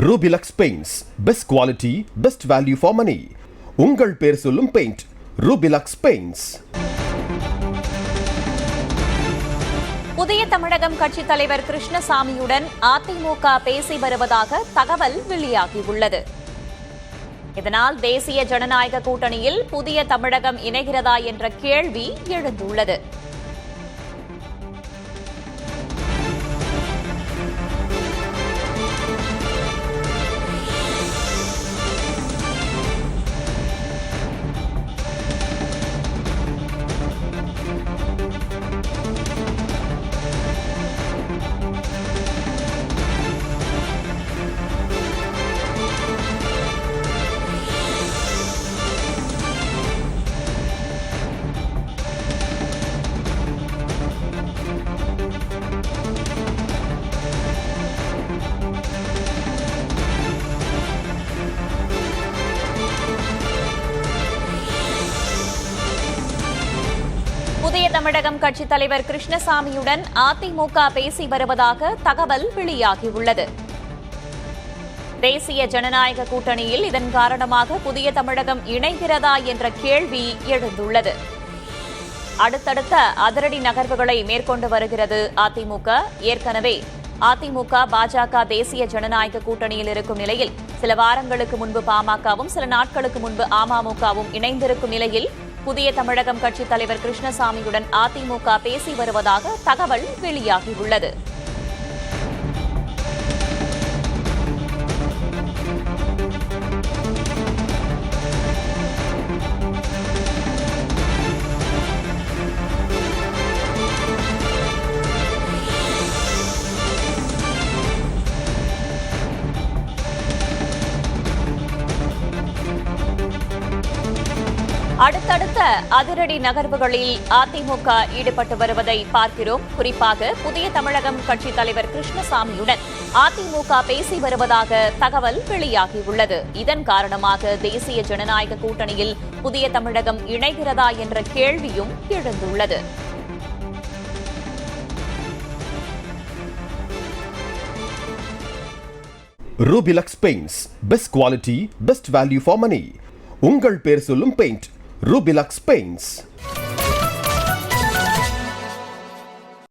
Rubilux Paints. Best quality, best value for money. உங்கள் பேர் சொல்லும் பெயிண்ட் Rubilux Paints. புதிய தமிழகம் கட்சித் தலைவர் கிருஷ்ணசாமியுடன் அதிமுக பேசி வருவதாக தகவல் வெளியாகியுள்ளது. இதனால் தேசிய ஜனநாயக கூட்டணியில் புதிய தமிழகம் இணைகிறதா என்ற கேள்வி எழுந்துள்ளது. புதிய தமிழகம் கட்சித் தலைவர் கிருஷ்ணசாமியுடன் அதிமுக பேசி வருவதாக தகவல் வெளியாகியுள்ளது. தேசிய ஜனநாயக கூட்டணியில் இதன் காரணமாக புதிய தமிழகம் இணைகிறதா என்ற கேள்வி எழுந்துள்ளது. அடுத்தடுத்த அதிரடி நகர்வுகளை மேற்கொண்டு வருகிறது அதிமுக. ஏற்கனவே அதிமுக பாஜக தேசிய ஜனநாயக கூட்டணியில் இருக்கும் நிலையில் சில வாரங்களுக்கு முன்பு பாமகவும் சில நாட்களுக்கு முன்பு அமமுகவும் இணைந்திருக்கும் நிலையில் புதிய தமிழகம் கட்சித் தலைவர் கிருஷ்ணசாமியுடன் அதிமுக பேசி வருவதாக தகவல் வெளியாகியுள்ளது. அடுத்தடுத்த அதிரடி நகர்வுகளில் அதிமுக ஈடுபட்டு வருவதை பார்க்கிறோம். குறிப்பாக புதிய தமிழகம் கட்சித் தலைவர் கிருஷ்ணசாமியுடன் அதிமுக பேசி வருவதாக தகவல் வெளியாகியுள்ளது. இதன் காரணமாக தேசிய ஜனநாயக கூட்டணியில் புதிய தமிழகம் இணைகிறதா என்ற கேள்வியும் எழுந்துள்ளது. Rubilux Paints. Best quality, best value for money. உங்கள் பேர் சொல்லும் பெயிண்ட் Rubilux Paints.